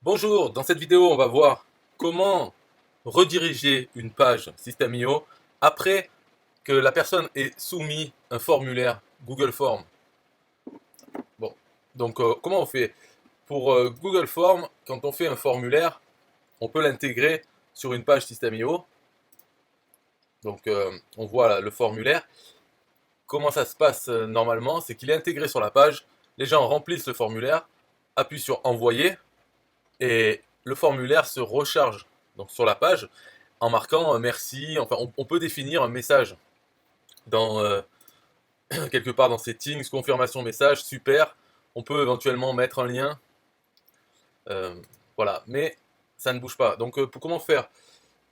Bonjour, dans cette vidéo, on va voir comment rediriger une page System.io après que la personne ait soumis un formulaire Google Form. Bon, donc comment on fait? Pour Google Form, quand on fait un formulaire, on peut l'intégrer sur une page System.io. Donc on voit là, le formulaire. Comment ça se passe normalement? C'est qu'il est intégré sur la page, les gens remplissent le formulaire, appuient sur envoyer et le formulaire se recharge donc sur la page en marquant merci. Enfin, on peut définir un message dans quelque part dans settings, confirmation message, super. On peut éventuellement mettre un lien, voilà, mais ça ne bouge pas. Donc pour comment faire?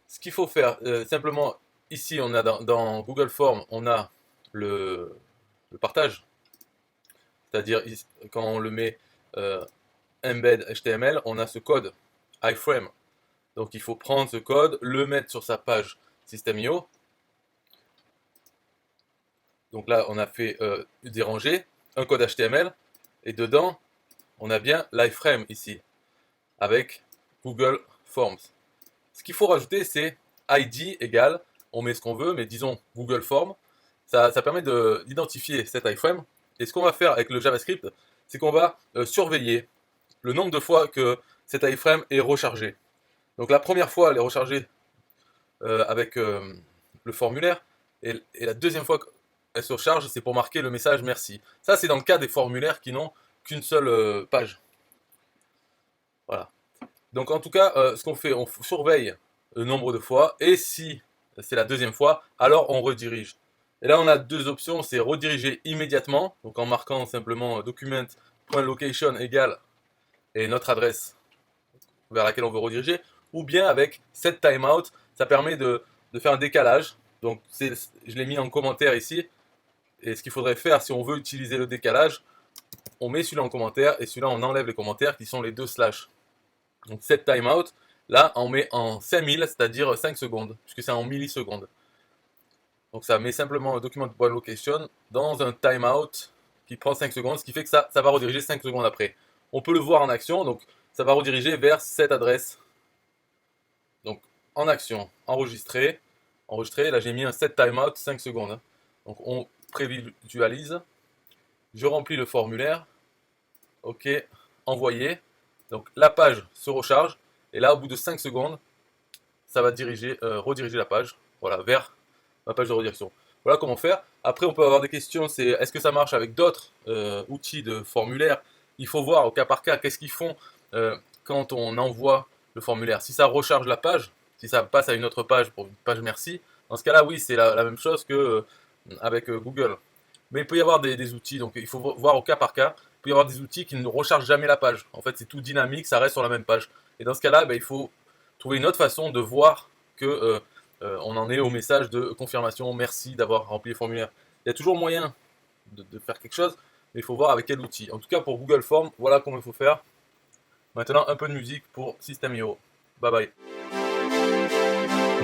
Ce qu'il faut faire, simplement ici on a dans Google Form, on a le partage, c'est-à-dire quand on le met embed HTML, on a ce code iframe. Donc il faut prendre ce code, le mettre sur sa page System.io. Donc là, on a fait des rangées, un code HTML, et dedans, on a bien l'iframe ici, avec Google Forms. Ce qu'il faut rajouter, c'est ID égale, on met ce qu'on veut, mais disons Google Form. Ça permet d'identifier cet iframe. Et ce qu'on va faire avec le JavaScript, c'est qu'on va surveiller le nombre de fois que cet iframe est rechargé. Donc la première fois, elle est rechargée avec le formulaire, et la deuxième fois qu'elle se recharge, c'est pour marquer le message merci. Ça, c'est dans le cas des formulaires qui n'ont qu'une seule page. Voilà. Donc en tout cas, ce qu'on fait, on surveille le nombre de fois, et si c'est la deuxième fois, alors on redirige. Et là, on a deux options, c'est rediriger immédiatement, donc en marquant simplement document.location égale et notre adresse vers laquelle on veut rediriger, ou bien avec set timeout, ça permet de faire un décalage. Donc je l'ai mis en commentaire ici, et ce qu'il faudrait faire si on veut utiliser le décalage, on met celui-là en commentaire, et celui-là on enlève les commentaires qui sont les deux slash. Donc set timeout, là on met en 5000, c'est-à-dire 5 secondes, puisque c'est en millisecondes. Donc ça met simplement un document.location dans un timeout qui prend 5 secondes, ce qui fait que ça va rediriger 5 secondes après. On peut le voir en action, donc ça va rediriger vers cette adresse. Donc en action, enregistrer, là j'ai mis un set timeout 5 secondes. Donc on prévisualise, je remplis le formulaire, ok, envoyer. Donc la page se recharge, et là au bout de 5 secondes, ça va rediriger la page, voilà, vers ma page de redirection. Voilà comment faire. Après on peut avoir des questions, c'est est-ce que ça marche avec d'autres outils de formulaire? Il faut voir au cas par cas qu'est-ce qu'ils font quand on envoie le formulaire. Si ça recharge la page, si ça passe à une autre page pour une page merci, dans ce cas-là, oui, c'est la même chose que avec Google. Mais il peut y avoir des outils, donc il faut voir au cas par cas. Il peut y avoir des outils qui ne rechargent jamais la page. En fait, c'est tout dynamique, ça reste sur la même page. Et dans ce cas-là, il faut trouver une autre façon de voir que on en est au message de confirmation, merci d'avoir rempli le formulaire. Il y a toujours moyen de faire quelque chose, mais il faut voir avec quel outil. En tout cas, pour Google Form, voilà comment il faut faire. Maintenant, un peu de musique pour System.io. Bye bye.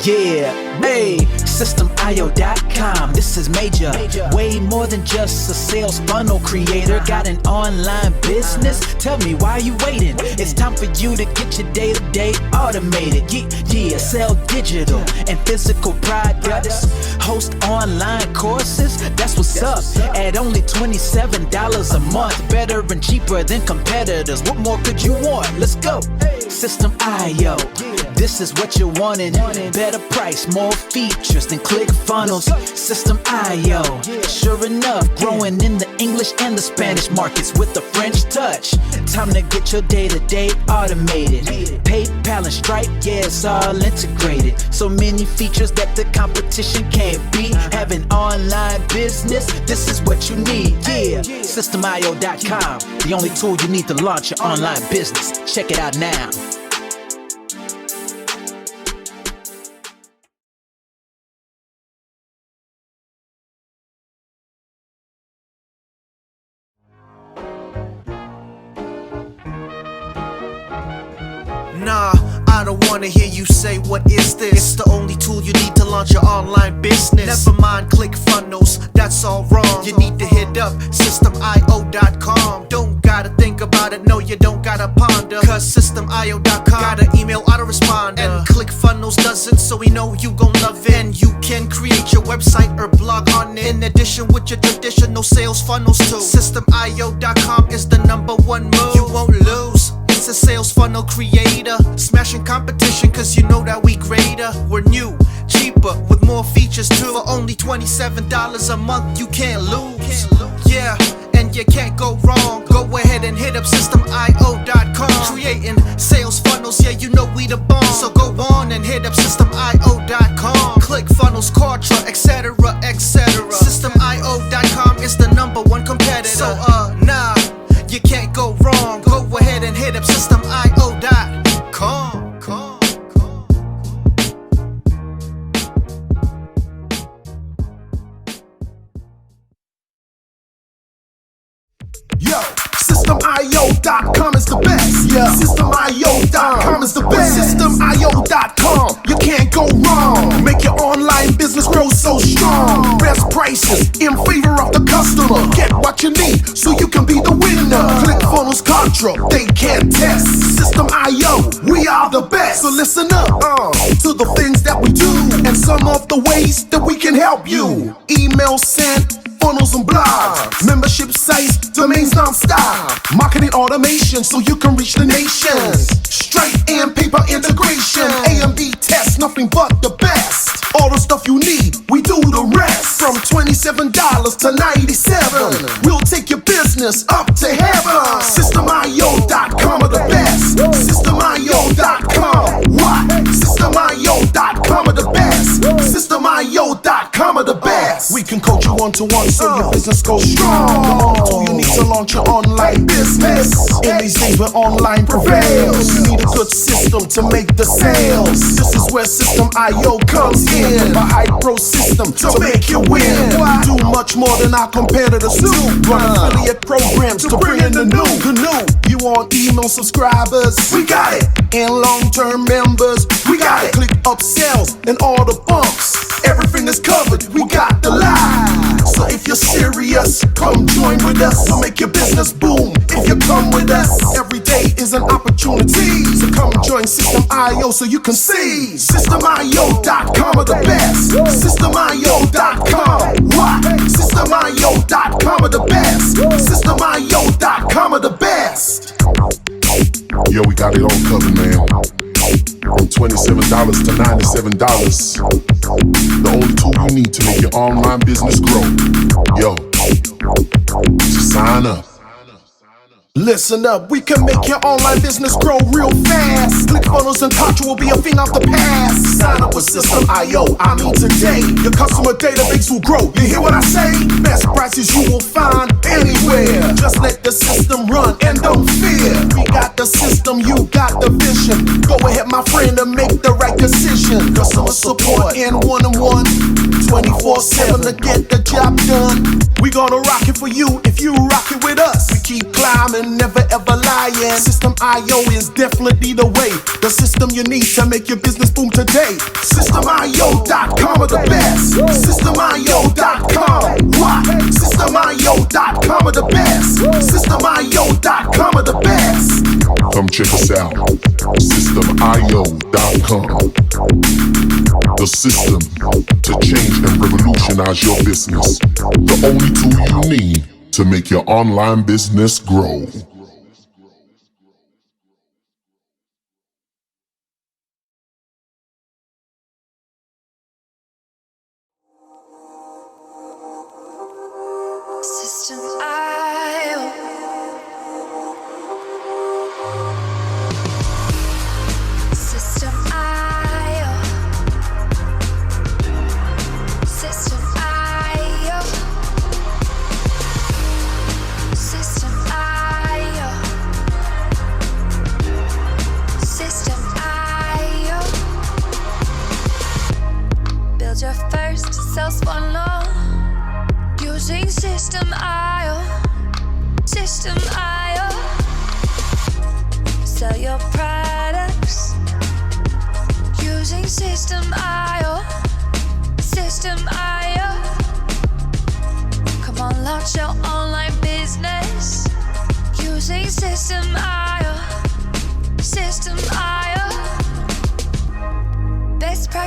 Yeah, hey, SystemIO.com, this is major. Way more than just a sales funnel creator. Got an online business? Tell me, why you waiting? It's time for you to get your day-to-day automated. Yeah, sell digital and physical products. Host online courses, that's what's up. At only $27 a month. Better and cheaper than competitors. What more could you want? Let's go. System.io, this is what you're wanting. Better price, more features than ClickFunnels. System.io, sure enough, growing in the English and the Spanish markets with the French touch. Time to get your day-to-day automated. PayPal and Stripe, yeah, it's all integrated. So many features that the competition can't beat. Have an online business, this is what you need. Yeah, SystemIO.com, the only tool you need to launch your online business. Check it out now. Nah, I don't wanna wanna hear you say, what is this? It's the only tool you need to launch your online business. Never mind ClickFunnels, that's all wrong. You need to hit up systemio.com. Don't gotta think about it, no you don't gotta ponder, cause systemio.com got an email autoresponder. And ClickFunnels doesn't, so we know you gon' love it. And you can create your website or blog on it, in addition with your traditional sales funnels too. Systemio.com is the #1 move. You won't lose. It's a sales funnel creator, smashing competition cause you know that we greater. We're new, cheaper, with more features too. For only $27 a month, you can't lose. Yeah, and you can't go wrong. Go ahead and hit up systemio.com. Creating sales funnels, yeah, you know we the bomb. So go on and hit up systemio.com. ClickFunnels, Kartra, etc, etc. Systemio.com is the #1 competitor. So nah, you can't go wrong. Go ahead and hit up systemio.com. Yo, systemio.com is the best. Yeah, systemio.com is the best. Systemio.com, you can't go wrong. Make your online business grow so strong. Best prices in favor of the customer. Get what you need so you can be the winner. ClickFunnels, Kartra, they can't test. System.io, we are the best. So listen up to the things that we do and some of the ways that we can help you. Email sent, funnels and blogs, membership sites, domains non-stop, marketing automation so you can reach the nations, Stripe and paper integration, A and B tests, nothing but the best. All the stuff you need, we do the rest. From $27 to $97, we'll take your business up to heaven. Systemio.com are the best. Systemio.com, what? Systemio.com are the best. Systemio.com are the best. We can coach you one-to-one so your business goes strong. The only tool you need to launch your online business. In these days where online prevails, you need a good system to make the sales. This is where System.io comes in. A high-pro system to make you win. We do much more than our competitors do. Run affiliate programs to bring in the new. You want email subscribers? We got it. And long-term members? We got it. Click upsells and all the bumps. Everything is covered. We got the line. So if you're serious, come join with us. We'll make your business boom if you come with us. Every day is an opportunity. So come join System.io so you can see. Systemio.com are the best. Systemio.com, what? Systemio.com are the best. Systemio.com are the best. Yo, we got it all covered, man. From $27 to $97. The only tool you need to make your online business grow. Yo, just sign up. Listen up, we can make your online business grow real fast. ClickFunnels and Kartra will be a thing of the past. Sign up with System.io, I mean today. Your customer database will grow, you hear what I say? Best prices you will find anywhere. Just let the system run and don't fear. We got the system, you got the vision. Go ahead my friend and make the right decision. Customer support and one-on-one, 24/7 to get the job done. We gonna rock it for you if you rock it with us. We keep climbing, never ever lying. System.io is definitely the way. The system you need to make your business boom today. Systemio.com are the best. Systemio.com, what? Systemio.com are the best. Systemio.com are the best. Come check us out. Systemio.com. The system to change and revolutionize your business. The only tool you need to make your online business grow. System.io. System.io. System.io. System.io. System.io. Build your first sales funnel using System.io.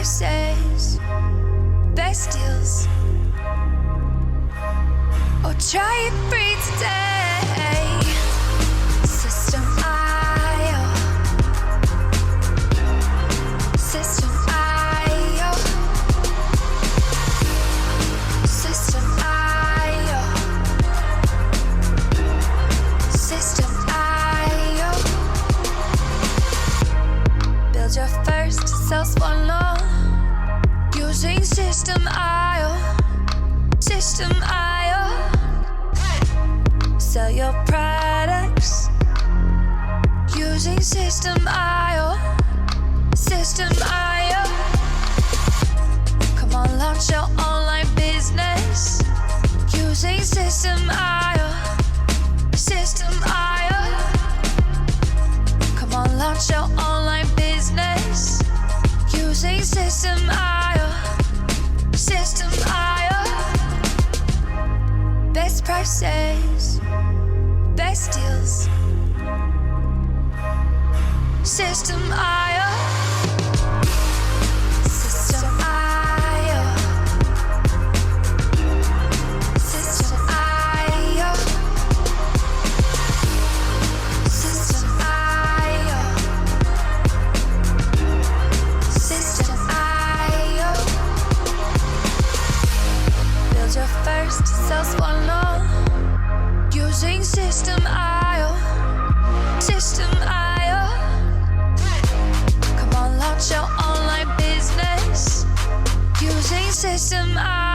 prices, best deals. Or try it free today. System IO. System IO. System IO. System IO. Build your first self-one using System IO. System IO. Sell your products using System IO. System IO. Come on, launch your online business using System IO. System IO. Come on, launch your online business using System IO. System IO. Best prices, best deals. System IO. System IO. System IO. System IO. System IO. Build your first self-one using System IO. System IO. Come on, launch your online business using System IO.